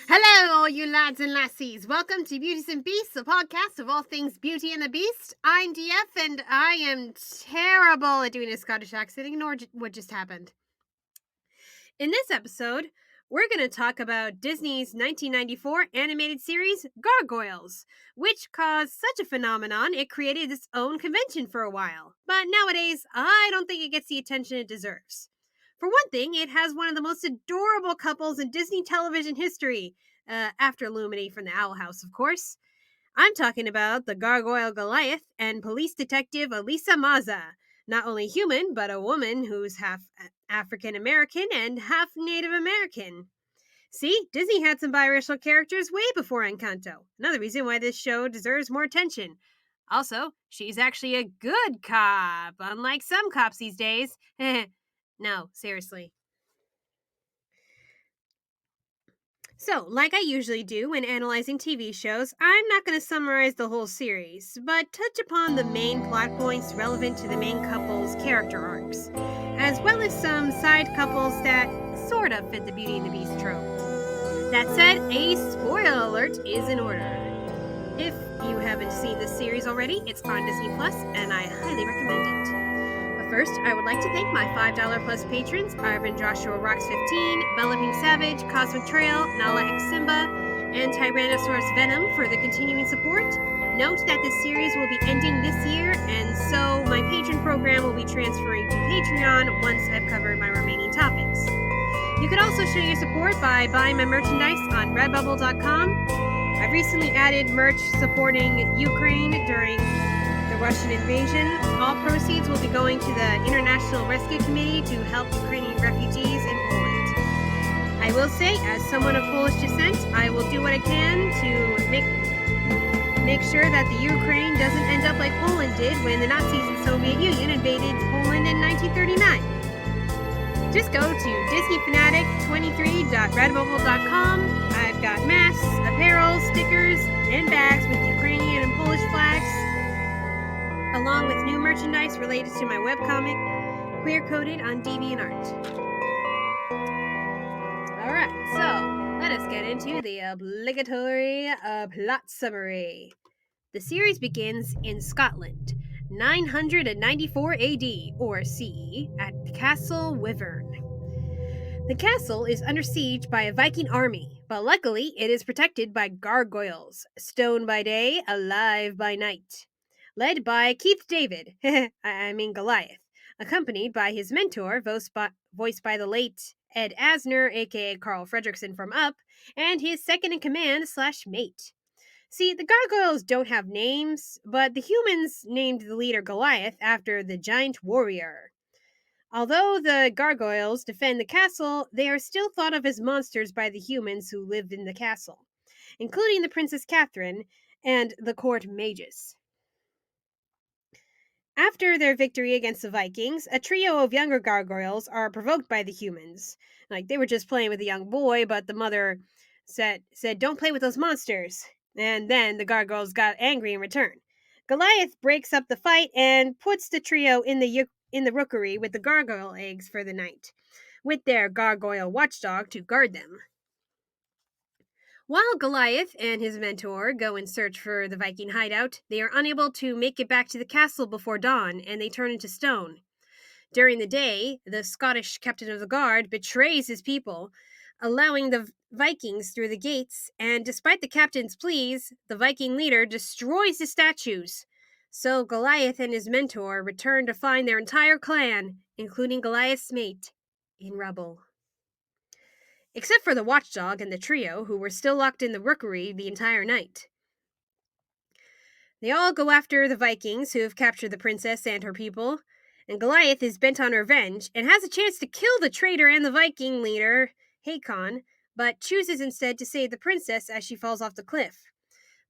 Hello, all you lads and lassies. Welcome to Beauties and Beasts, a podcast of all things Beauty and the Beast. I'm DF, and I am terrible at doing a Scottish accent. Ignore what just happened. In this episode, we're going to talk about Disney's 1994 animated series, Gargoyles, which caused such a phenomenon it created its own convention for a while. But nowadays, I don't think it gets the attention it deserves. For one thing, it has one of the most adorable couples in Disney television history, after Lumini from the Owl House, of course. I'm talking about the gargoyle Goliath and police detective Elisa Maza. Not only human, but a woman who's half African American and half Native American. See, Disney had some biracial characters way before Encanto. Another reason why this show deserves more attention. Also, she's actually a good cop, unlike some cops these days. No, seriously. So, like I usually do when analyzing TV shows, I'm not going to summarize the whole series, but touch upon the main plot points relevant to the main couple's character arcs, as well as some side couples that sort of fit the Beauty and the Beast trope. That said, a spoiler alert is in order. If you haven't seen this series already, it's on Disney Plus, and I highly recommend it. But first, I would like to thank my $5 plus patrons, Arvin Joshua Rocks 15, BellaPinkSavage, Cosmic Trail, nalaxsimba, and TyrannosaurusVenom for the continuing support. Note that this series will be ending this year, and so my patron program will be transferring to Patreon once I've covered my remaining topics. You could also show your support by buying my merchandise on redbubble.com. I've recently added merch supporting Ukraine during the Russian invasion. All proceeds will be going to the International Rescue Committee to help Ukrainian refugees in Poland. I will say, as someone of Polish descent, I will do what I can to make sure that the Ukraine doesn't end up like Poland did when the Nazis and Soviet Union invaded Poland in 1939. Just go to DisneyFanatic23.redbubble.com. I've got masks, apparel, stickers, and bags with Ukrainian and Polish flags, along with new merchandise related to my webcomic, queer-coded on DeviantArt. Alright, so let us get into the obligatory plot summary. The series begins in Scotland, 994 AD, or CE, at Castle Wyvern. The castle is under siege by a Viking army, but luckily it is protected by gargoyles, stone by day, alive by night. Led by Keith David, Goliath, accompanied by his mentor, voiced by the late Ed Asner, aka Carl Fredricksen from Up, and his second-in-command / mate. See, the gargoyles don't have names, but the humans named the leader Goliath after the giant warrior. Although the gargoyles defend the castle, they are still thought of as monsters by the humans who lived in the castle, including the Princess Catherine and the court mages. After their victory against the Vikings, a trio of younger gargoyles are provoked by the humans. Like, they were just playing with a young boy, but the mother said, "Don't play with those monsters." And then the gargoyles got angry in return. Goliath breaks up the fight and puts the trio in the rookery with the gargoyle eggs for the night, with their gargoyle watchdog to guard them. While Goliath and his mentor go in search for the Viking hideout, they are unable to make it back to the castle before dawn, and they turn into stone. During the day, the Scottish captain of the guard betrays his people, allowing the Vikings through the gates, and despite the captain's pleas, the Viking leader destroys the statues. So Goliath and his mentor return to find their entire clan, including Goliath's mate, in rubble. Except for the watchdog and the trio, who were still locked in the rookery the entire night. They all go after the Vikings, who have captured the princess and her people, and Goliath is bent on revenge and has a chance to kill the traitor and the Viking leader, Hakon, but chooses instead to save the princess as she falls off the cliff.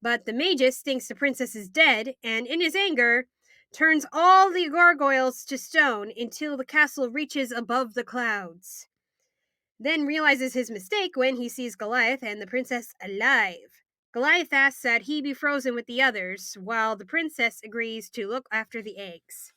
But the Magus thinks the princess is dead, and in his anger, turns all the gargoyles to stone until the castle reaches above the clouds. Then realizes his mistake when he sees Goliath and the princess alive. Goliath asks that he be frozen with the others, while the princess agrees to look after the eggs.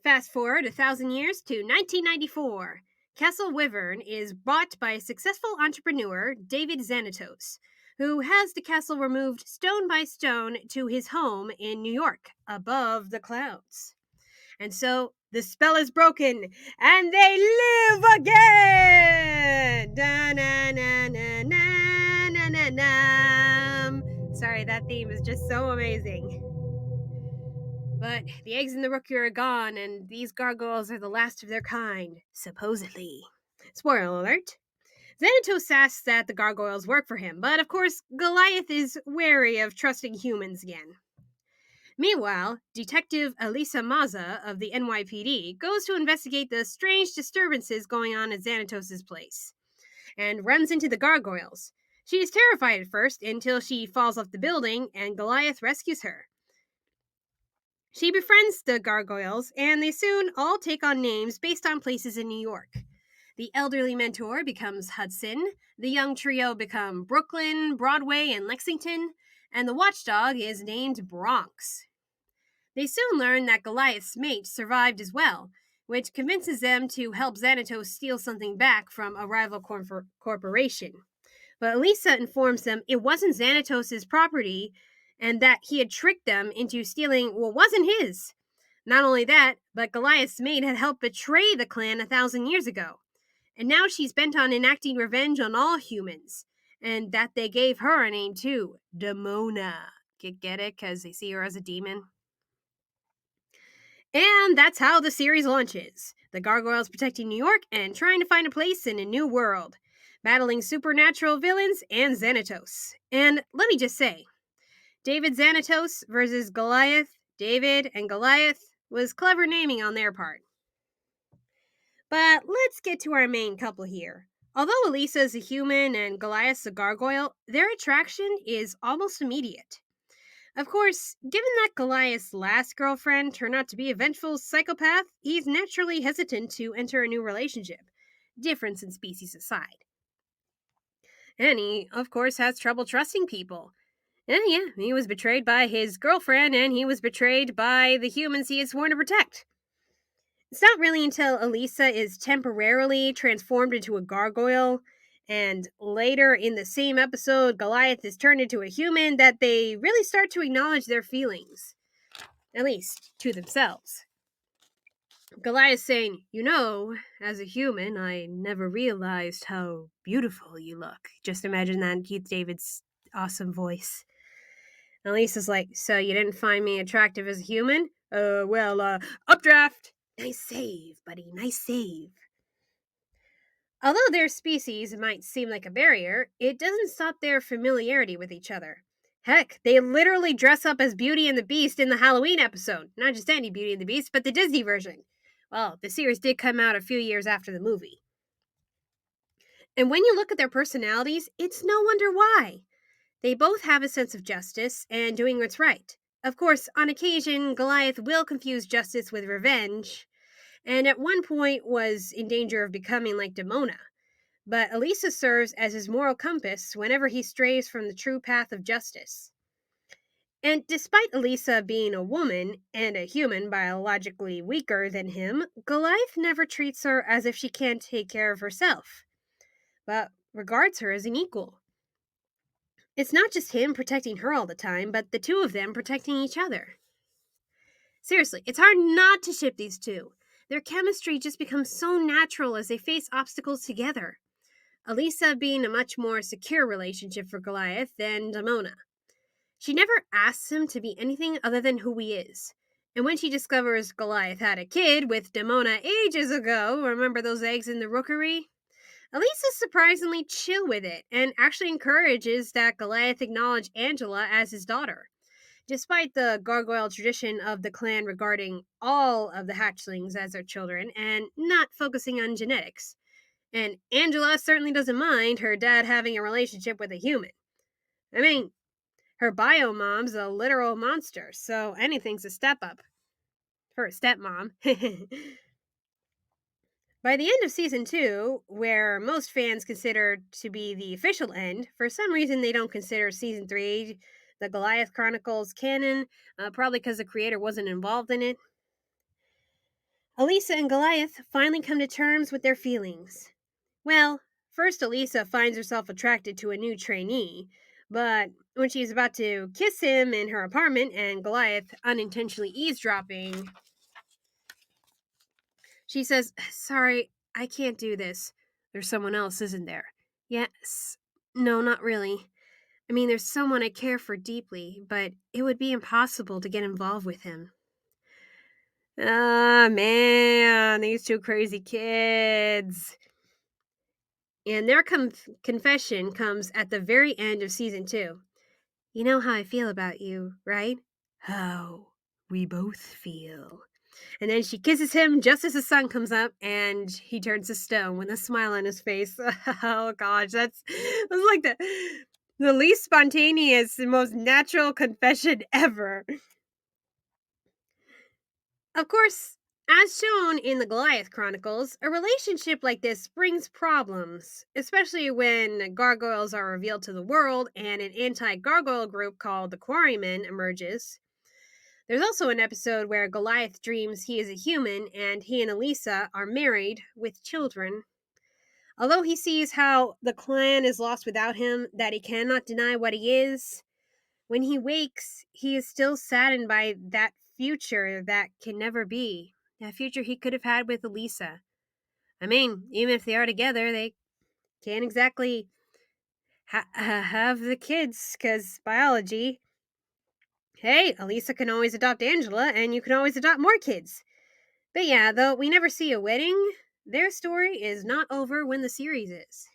Fast forward 1,000 years to 1994. Castle Wyvern is bought by a successful entrepreneur, David Xanatos, who has the castle removed stone by stone to his home in New York, above the clouds. And so the spell is broken, and they live again! Da-na-na-na-na-na-na-na. Sorry, that theme is just so amazing. But the eggs in the rookery are gone, and these gargoyles are the last of their kind, supposedly. Spoiler alert. Xanatos asks that the gargoyles work for him, but of course, Goliath is wary of trusting humans again. Meanwhile, Detective Elisa Maza of the NYPD goes to investigate the strange disturbances going on at Xanatos' place, and runs into the gargoyles. She is terrified at first until she falls off the building and Goliath rescues her. She befriends the gargoyles, and they soon all take on names based on places in New York. The elderly mentor becomes Hudson, the young trio become Brooklyn, Broadway, and Lexington, and the watchdog is named Bronx. They soon learn that Goliath's mate survived as well, which convinces them to help Xanatos steal something back from a rival corporation. But Elisa informs them it wasn't Xanatos' property and that he had tricked them into stealing what wasn't his. Not only that, but Goliath's mate had helped betray the clan 1,000 years ago. And now she's bent on enacting revenge on all humans. And that they gave her a name too, Demona. Get it? Because they see her as a demon. And that's how the series launches. The gargoyles protecting New York and trying to find a place in a new world, battling supernatural villains and Xanatos. And let me just say, David Xanatos versus Goliath, David and Goliath, was clever naming on their part. But let's get to our main couple here. Although Elisa is a human and Goliath's a gargoyle, their attraction is almost immediate. Of course, given that Goliath's last girlfriend turned out to be a vengeful psychopath, he's naturally hesitant to enter a new relationship, difference in species aside. And he, of course, has trouble trusting people. And yeah, he was betrayed by his girlfriend, and he was betrayed by the humans he had sworn to protect. It's not really until Elisa is temporarily transformed into a gargoyle, and later in the same episode, Goliath is turned into a human, that they really start to acknowledge their feelings. At least, to themselves. Goliath saying, as a human, I never realized how beautiful you look. Just imagine that in Keith David's awesome voice. And Lisa's like, so you didn't find me attractive as a human? Updraft! Nice save, buddy, nice save. Although their species might seem like a barrier, it doesn't stop their familiarity with each other. Heck, they literally dress up as Beauty and the Beast in the Halloween episode. Not just any Beauty and the Beast, but the Disney version. Well, the series did come out a few years after the movie. And when you look at their personalities, it's no wonder why. They both have a sense of justice and doing what's right. Of course, on occasion, Goliath will confuse justice with revenge, and at one point was in danger of becoming like Demona. But Elisa serves as his moral compass whenever he strays from the true path of justice. And despite Elisa being a woman and a human biologically weaker than him, Goliath never treats her as if she can't take care of herself, but regards her as an equal. It's not just him protecting her all the time, but the two of them protecting each other. Seriously, it's hard not to ship these two. Their chemistry just becomes so natural as they face obstacles together. Elisa being a much more secure relationship for Goliath than Demona. She never asks him to be anything other than who he is. And when she discovers Goliath had a kid with Demona ages ago, remember those eggs in the rookery? Elisa's surprisingly chill with it and actually encourages that Goliath acknowledge Angela as his daughter, despite the gargoyle tradition of the clan regarding all of the hatchlings as their children and not focusing on genetics. And Angela certainly doesn't mind her dad having a relationship with a human. I mean, her bio mom's a literal monster, so anything's a step up for a stepmom. By the end of season 2, where most fans consider to be the official end, for some reason they don't consider season 3, the Goliath Chronicles, canon, probably because the creator wasn't involved in it. Elisa and Goliath finally come to terms with their feelings. Well, first Elisa finds herself attracted to a new trainee, but when she's about to kiss him in her apartment and Goliath unintentionally eavesdropping, she says, "Sorry, I can't do this. There's someone else, isn't there?" "Yes. No, not really. I mean, there's someone I care for deeply, but it would be impossible to get involved with him." Ah, man, these two crazy kids. And their confession comes at the very end of season 2. "You know how I feel about you, right?" "How we both feel." And then she kisses him just as the sun comes up, and he turns to stone with a smile on his face. Oh gosh, that's like the least spontaneous and most natural confession ever. Of course, as shown in the Goliath Chronicles, a relationship like this brings problems, especially when gargoyles are revealed to the world and an anti gargoyle group called the Quarrymen emerges. There's also an episode where Goliath dreams he is a human and he and Elisa are married with children. Although he sees how the clan is lost without him, that he cannot deny what he is, when he wakes, he is still saddened by that future that can never be. That future he could have had with Elisa. I mean, even if they are together, they can't exactly have the kids, because biology. Hey, Elisa can always adopt Angela, and you can always adopt more kids. But yeah, though we never see a wedding, their story is not over when the series is.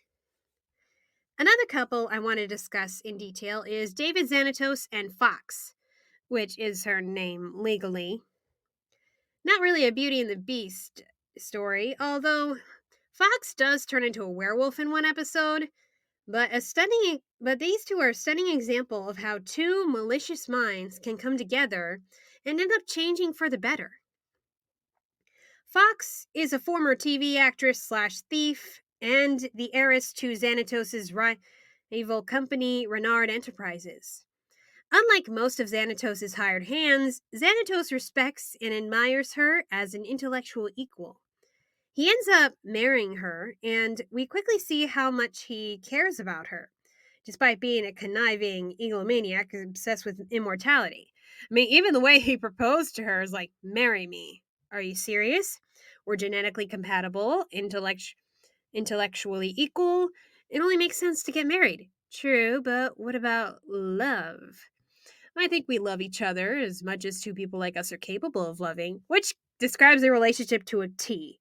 Another couple I want to discuss in detail is David Xanatos and Fox, which is her name legally. Not really a Beauty and the Beast story, although Fox does turn into a werewolf in one episode, but these two are a stunning example of how two malicious minds can come together and end up changing for the better. Fox is a former TV actress slash thief and the heiress to Xanatos' rival company, Renard Enterprises. Unlike most of Xanatos' hired hands, Xanatos respects and admires her as an intellectual equal. He ends up marrying her, and we quickly see how much he cares about her, despite being a conniving egomaniac obsessed with immortality. I mean, even the way he proposed to her is like, "Marry me. Are you serious? We're genetically compatible, intellectually equal. It only makes sense to get married." True, but what about love? I think we love each other as much as two people like us are capable of loving, which describes a relationship to a T.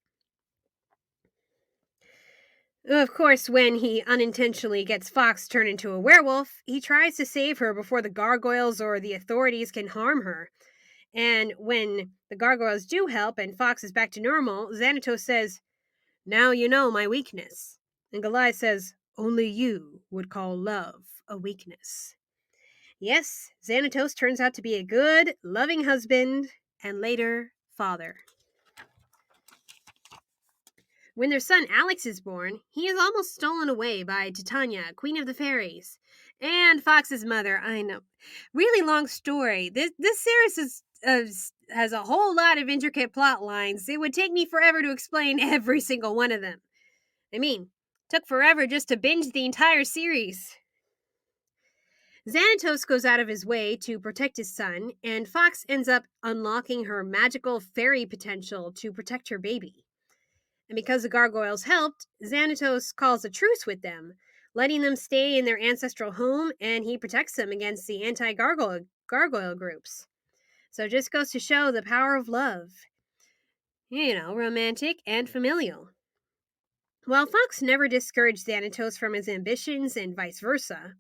Of course, when he unintentionally gets Fox turned into a werewolf, he tries to save her before the gargoyles or the authorities can harm her. And when the gargoyles do help and Fox is back to normal, Xanatos says, "Now you know my weakness." And Goliath says, "Only you would call love a weakness." Yes, Xanatos turns out to be a good, loving husband and later father. When their son Alex is born, he is almost stolen away by Titania, Queen of the Fairies, and Fox's mother. I know, really long story. This series has a whole lot of intricate plot lines. It would take me forever to explain every single one of them. I mean, took forever just to binge the entire series. Xanatos goes out of his way to protect his son, and Fox ends up unlocking her magical fairy potential to protect her baby. And because the gargoyles helped, Xanatos calls a truce with them, letting them stay in their ancestral home, and he protects them against the anti-gargoyle groups. So it just goes to show the power of love. Romantic and familial. While Fox never discouraged Xanatos from his ambitions and vice versa,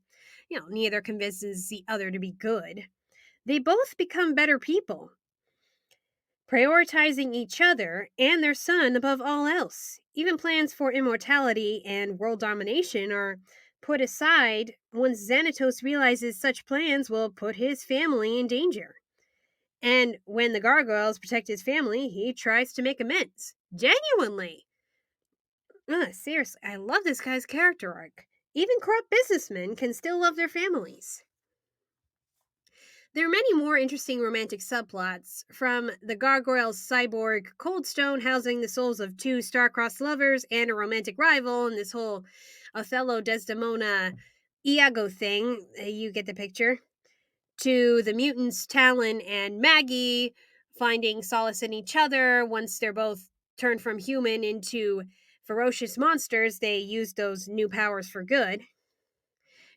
neither convinces the other to be good. They both become better people, prioritizing each other and their son above all else. Even plans for immortality and world domination are put aside once Xanatos realizes such plans will put his family in danger. And when the gargoyles protect his family, he tries to make amends. Genuinely. Seriously, I love this guy's character arc. Even corrupt businessmen can still love their families. There are many more interesting romantic subplots, from the Gargoyles cyborg Cold Stone housing the souls of two star-crossed lovers and a romantic rival, and this whole Othello Desdemona Iago thing. You get the picture. To the mutants Talon and Maggie finding solace in each other once they're both turned from human into ferocious monsters. They use those new powers for good.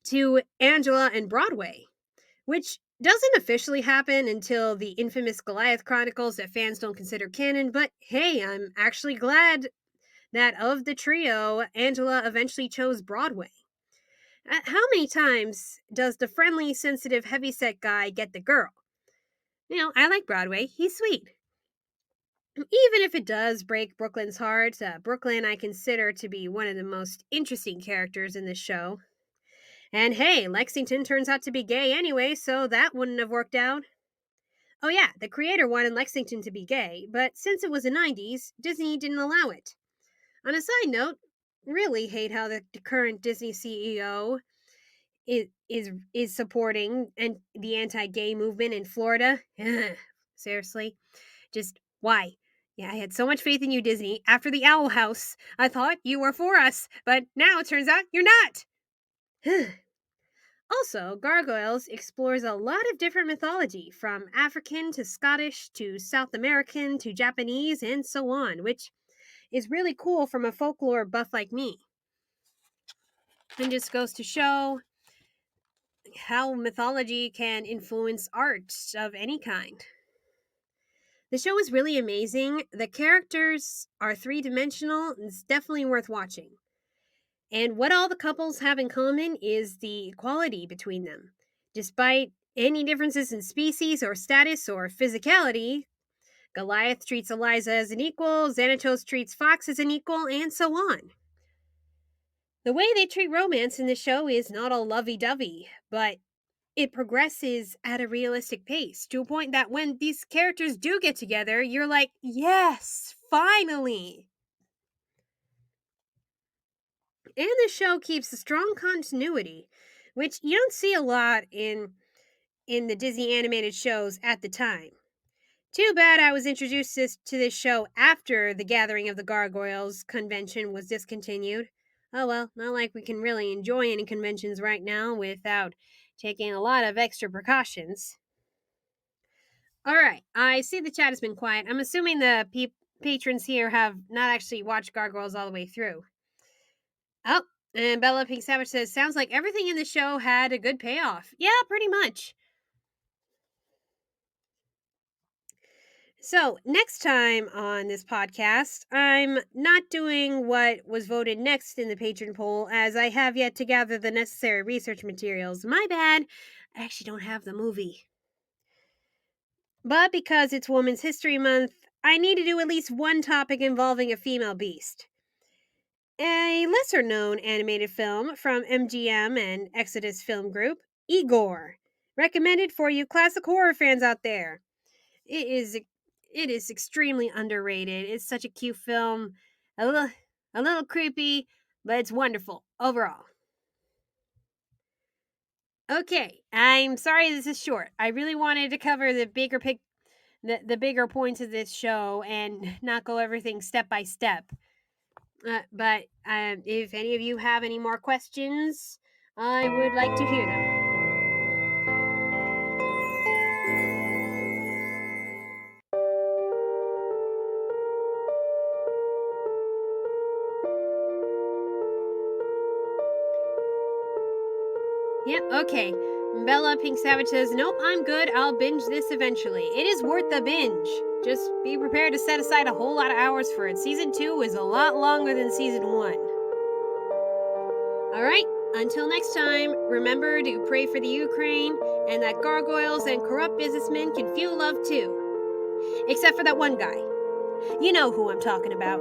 To Angela and Broadway, which doesn't officially happen until the infamous Goliath Chronicles that fans don't consider canon, but hey, I'm actually glad that of the trio, Angela eventually chose Broadway. How many times does the friendly, sensitive, heavyset guy get the girl? I like Broadway. He's sweet. Even if it does break Brooklyn's heart, Brooklyn I consider to be one of the most interesting characters in the show. And hey, Lexington turns out to be gay anyway, so that wouldn't have worked out. Oh yeah, the creator wanted Lexington to be gay, but since it was the 90s, Disney didn't allow it. On a side note, really hate how the current Disney CEO is supporting and the anti-gay movement in Florida. Seriously, just why? Yeah, I had so much faith in you, Disney. After the Owl House, I thought you were for us, but now it turns out you're not. Also, Gargoyles explores a lot of different mythology, from African to Scottish to South American to Japanese and so on, which is really cool from a folklore buff like me. And just goes to show how mythology can influence art of any kind. The show is really amazing. The characters are three-dimensional, and it's definitely worth watching. And what all the couples have in common is the equality between them. Despite any differences in species or status or physicality, Goliath treats Eliza as an equal, Xanatos treats Fox as an equal, and so on. The way they treat romance in the show is not all lovey-dovey, but it progresses at a realistic pace to a point that when these characters do get together, you're like, yes, finally. And the show keeps a strong continuity, which you don't see a lot in the Disney animated shows at the time. Too bad I was introduced to this show after the Gathering of the Gargoyles convention was discontinued. Oh well, not like we can really enjoy any conventions right now without taking a lot of extra precautions. Alright, I see the chat has been quiet. I'm assuming the patrons here have not actually watched Gargoyles all the way through. Oh, and BellaPinkSavage says, sounds like everything in the show had a good payoff. Yeah, pretty much. So, next time on this podcast, I'm not doing what was voted next in the patron poll, as I have yet to gather the necessary research materials. My bad. I actually don't have the movie. But because it's Women's History Month, I need to do at least one topic involving a female beast. A lesser known animated film from MGM and Exodus Film Group, Igor. Recommended for you classic horror fans out there. It is extremely underrated. It's such a cute film. A little creepy, but it's wonderful overall. Okay, I'm sorry this is short. I really wanted to cover the bigger points of this show and not go everything step by step. But if any of you have any more questions, I would like to hear them. Yep, okay. BellaPinkSavage says, nope, I'm good. I'll binge this eventually. It is worth the binge. Just be prepared to set aside a whole lot of hours for it. Season 2 is a lot longer than Season 1. Alright, until next time, remember to pray for the Ukraine and that gargoyles and corrupt businessmen can feel love too. Except for that one guy. You know who I'm talking about.